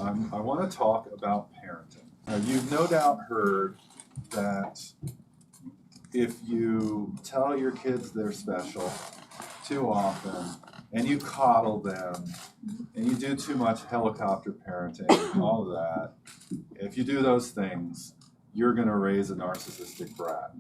I want to talk about parenting. Now, you've no doubt heard that if you tell your kids they're special too often, and you coddle them, and you do too much helicopter parenting, all of that, if you do those things, you're going to raise a narcissistic brat.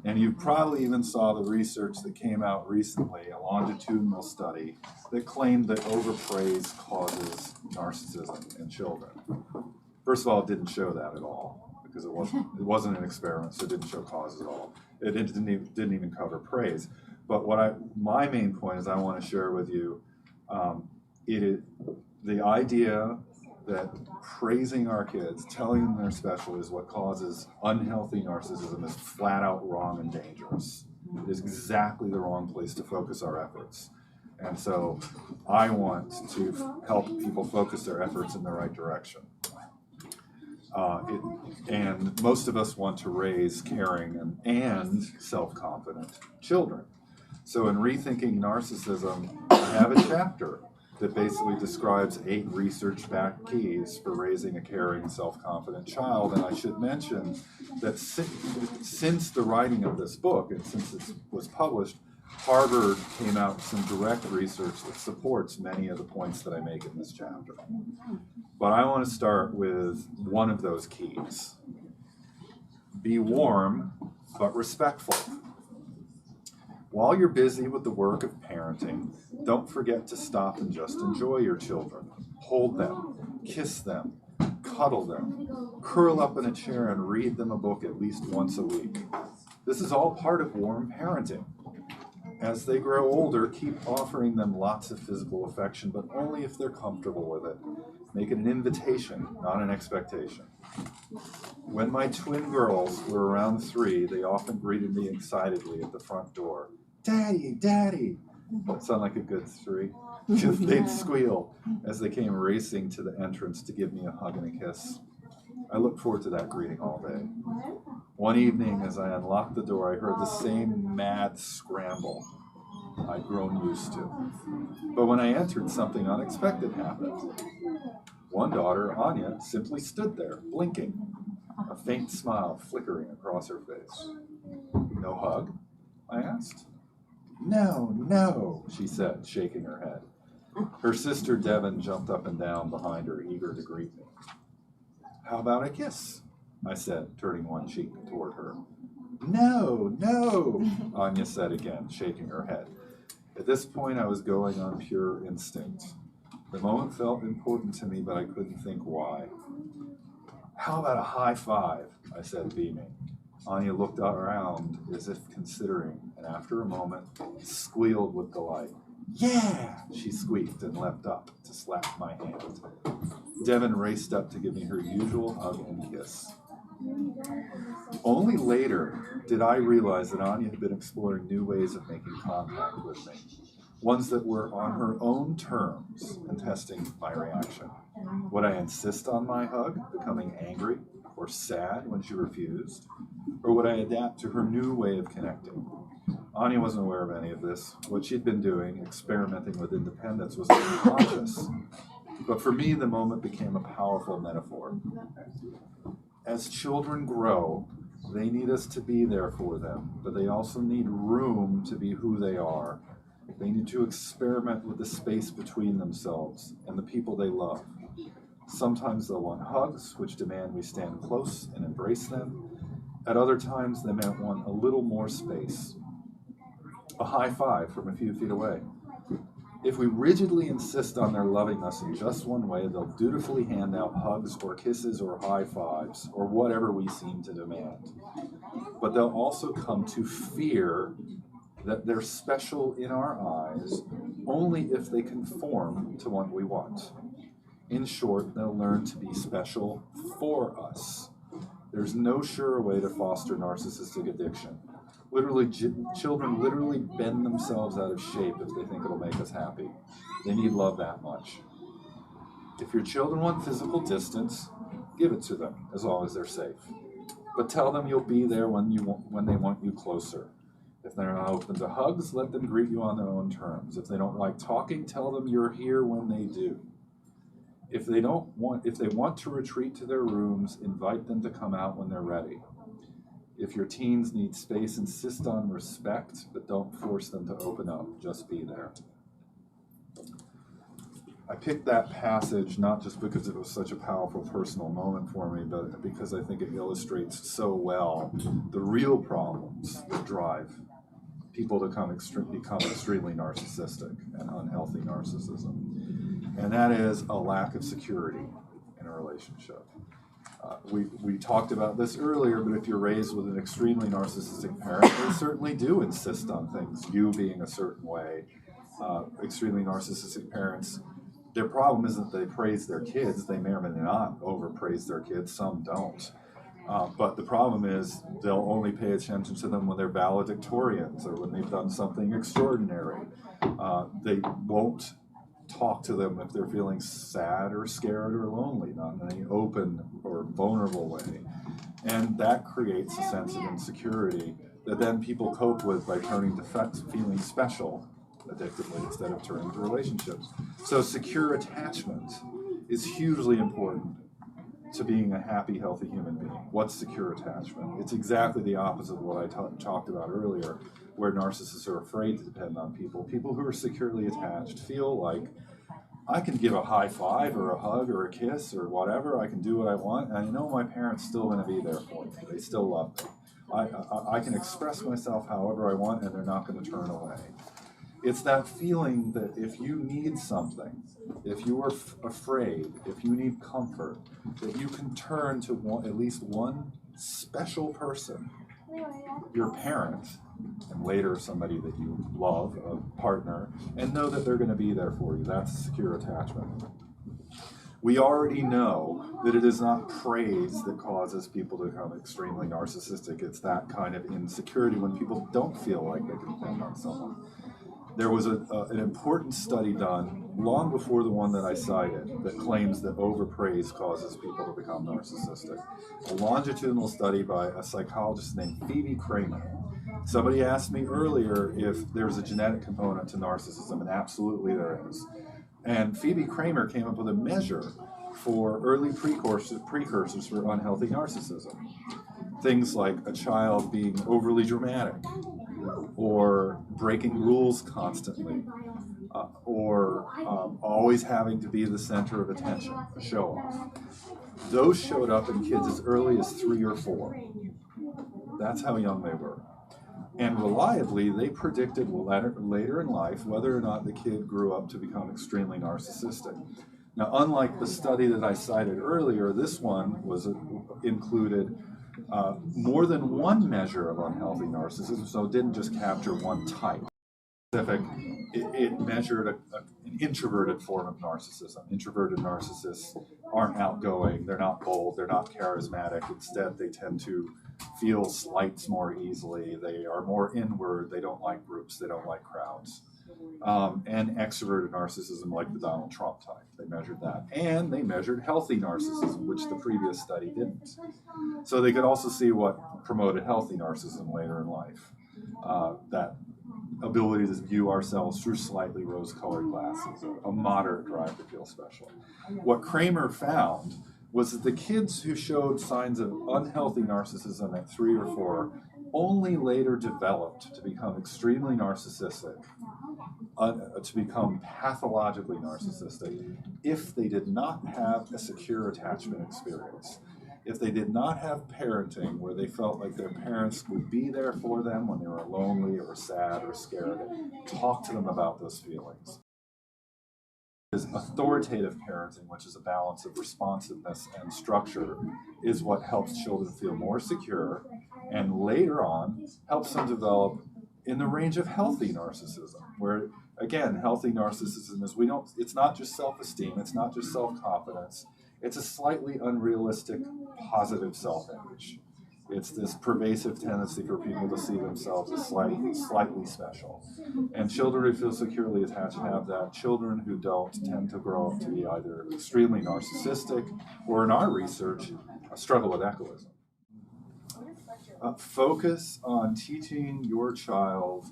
And you probably even saw the research that came out recently, a longitudinal study that claimed that overpraise causes narcissism in children. First of all, it didn't show that at all, because it wasn't an experiment, so it didn't show cause at all. It didn't even cover praise. But my main point is I want to share with you the idea that praising our kids, telling them they're special, is what causes unhealthy narcissism is flat out wrong and dangerous. It is exactly the wrong place to focus our efforts. And so I want to help people focus their efforts in the right direction. And most of us want to raise caring and self-confident children. So in Rethinking Narcissism, I have a chapter that basically describes 8 research-backed keys for raising a caring, self-confident child. And I should mention that since the writing of this book, and since it was published, Harvard came out with some direct research that supports many of the points that I make in this chapter. But I want to start with one of those keys. Be warm, but respectful. While you're busy with the work of parenting, don't forget to stop and just enjoy your children. Hold them, kiss them, cuddle them, curl up in a chair and read them a book at least once a week. This is all part of warm parenting. As they grow older, keep offering them lots of physical affection, but only if they're comfortable with it. Make it an invitation, not an expectation. When my twin girls were around 3, they often greeted me excitedly at the front door. "Daddy, Daddy!" That sounded like a good 3. They'd squeal as they came racing to the entrance to give me a hug and a kiss. I look forward to that greeting all day. One evening, as I unlocked the door, I heard the same mad scramble I'd grown used to. But when I entered, something unexpected happened. One daughter, Anya, simply stood there, blinking, a faint smile flickering across her face. "No hug?" I asked. "No, no," she said, shaking her head. Her sister, Devin, jumped up and down behind her, eager to greet me. "How about a kiss?" I said, turning one cheek toward her. "No, no," Anya said again, shaking her head. At this point, I was going on pure instinct. The moment felt important to me, but I couldn't think why. "How about a high five?" I said, beaming. Anya looked around as if considering, and after a moment, squealed with delight. "Yeah!" she squeaked and leapt up to slap my hand. Devin raced up to give me her usual hug and kiss. Only later did I realize that Anya had been exploring new ways of making contact with me, ones that were on her own terms, and testing my reaction. Would I insist on my hug, becoming angry or sad when she refused? Or would I adapt to her new way of connecting? Anya wasn't aware of any of this. What she'd been doing, experimenting with independence, was unconscious. But for me, the moment became a powerful metaphor. As children grow, they need us to be there for them, but they also need room to be who they are. They need to experiment with the space between themselves and the people they love. Sometimes they'll want hugs, which demand we stand close and embrace them. At other times, they might want a little more space. A high five from a few feet away. If we rigidly insist on their loving us in just one way, they'll dutifully hand out hugs or kisses or high fives or whatever we seem to demand. But they'll also come to fear that they're special in our eyes only if they conform to what we want. In short, they'll learn to be special for us. There's no sure way to foster narcissistic addiction. Children literally bend themselves out of shape if they think it'll make us happy. They need love that much. If your children want physical distance, give it to them as long as they're safe. But tell them you'll be there when they want you closer. If they're not open to hugs, let them greet you on their own terms. If they don't like talking, tell them you're here when they do. if they want to retreat to their rooms, invite them to come out when they're ready. If your teens need space, insist on respect, but don't force them to open up. Just be there. I picked that passage not just because it was such a powerful personal moment for me, but because I think it illustrates so well the real problems that drive people to become extremely narcissistic and unhealthy narcissism. And that is a lack of security in a relationship. We talked about this earlier, but if you're raised with an extremely narcissistic parent, they certainly do insist on things, you being a certain way. Extremely narcissistic parents, their problem isn't they praise their kids. They may or may not overpraise their kids. Some don't. But the problem is they'll only pay attention to them when they're valedictorians or when they've done something extraordinary. They won't talk to them if they're feeling sad or scared or lonely, not in any open or vulnerable way. And that creates a sense of insecurity that then people cope with by turning to feeling special addictively instead of turning to relationships. So secure attachment is hugely important to being a happy, healthy human being. What's secure attachment? It's exactly the opposite of what I talked about earlier, where narcissists are afraid to depend on people. People who are securely attached feel like, I can give a high five or a hug or a kiss or whatever, I can do what I want, and I know my parents still going to be there for me. They still love me. I can express myself however I want, and they're not going to turn away. It's that feeling that if you need something, if you are afraid, if you need comfort, that you can turn to at least one special person, your parent, and later somebody that you love, a partner, and know that they're going to be there for you. That's secure attachment. We already know that it is not praise that causes people to become extremely narcissistic. It's that kind of insecurity when people don't feel like they can depend on someone. There was an important study done long before the one that I cited that claims that overpraise causes people to become narcissistic. A longitudinal study by a psychologist named Phoebe Kramer. Somebody asked me earlier if there's a genetic component to narcissism, and absolutely there is. And Phoebe Kramer came up with a measure for early precursors for unhealthy narcissism. Things like a child being overly dramatic, or breaking rules constantly, or always having to be the center of attention, a show-off. Those showed up in kids as early as 3 or 4. That's how young they were. And reliably, they predicted later in life whether or not the kid grew up to become extremely narcissistic. Now, unlike the study that I cited earlier, this one included more than one measure of unhealthy narcissism, so it didn't just capture one type. It measured an introverted form of narcissism. Introverted narcissists aren't outgoing, they're not bold, they're not charismatic. Instead, they tend to feel slights more easily, they are more inward, they don't like groups, they don't like crowds. And extroverted narcissism, like the Donald Trump type. They measured that. And they measured healthy narcissism, which the previous study didn't. So they could also see what promoted healthy narcissism later in life. That ability to view ourselves through slightly rose-colored glasses, a moderate drive to feel special. What Kramer found was that the kids who showed signs of unhealthy narcissism at 3 or 4 only later developed to become extremely narcissistic, to become pathologically narcissistic, if they did not have a secure attachment experience. If they did not have parenting where they felt like their parents would be there for them when they were lonely or sad or scared, talk to them about those feelings. Authoritative parenting, which is a balance of responsiveness and structure, is what helps children feel more secure and later on helps them develop in the range of healthy narcissism, where again, healthy narcissism is it's not just self-esteem, it's not just self-confidence, it's a slightly unrealistic positive self-image. It's this pervasive tendency for people to see themselves as slightly special. And children who feel securely attached have that. Children who don't tend to grow up to be either extremely narcissistic or, in our research, struggle with egoism. Focus on teaching your child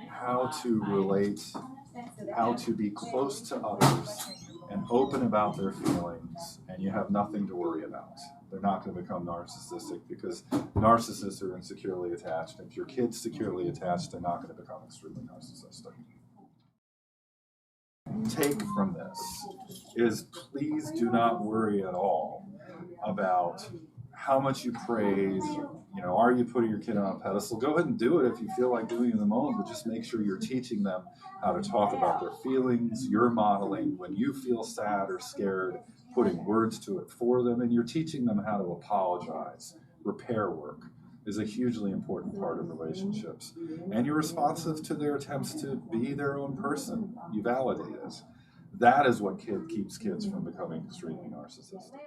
how to relate, how to be close to others, and open about their feelings, and you have nothing to worry about. They're not going to become narcissistic, because narcissists are insecurely attached. If your kid's securely attached, they're not going to become extremely narcissistic. Take from this is, please do not worry at all about how much you praise. Are you putting your kid on a pedestal? Go ahead and do it if you feel like doing it in the moment, but just make sure you're teaching them how to talk about their feelings. You're modeling when you feel sad or scared, putting words to it for them, and you're teaching them how to apologize. Repair work is a hugely important part of relationships. And you're responsive to their attempts to be their own person. You validate it. That is what keeps kids from becoming extremely narcissistic.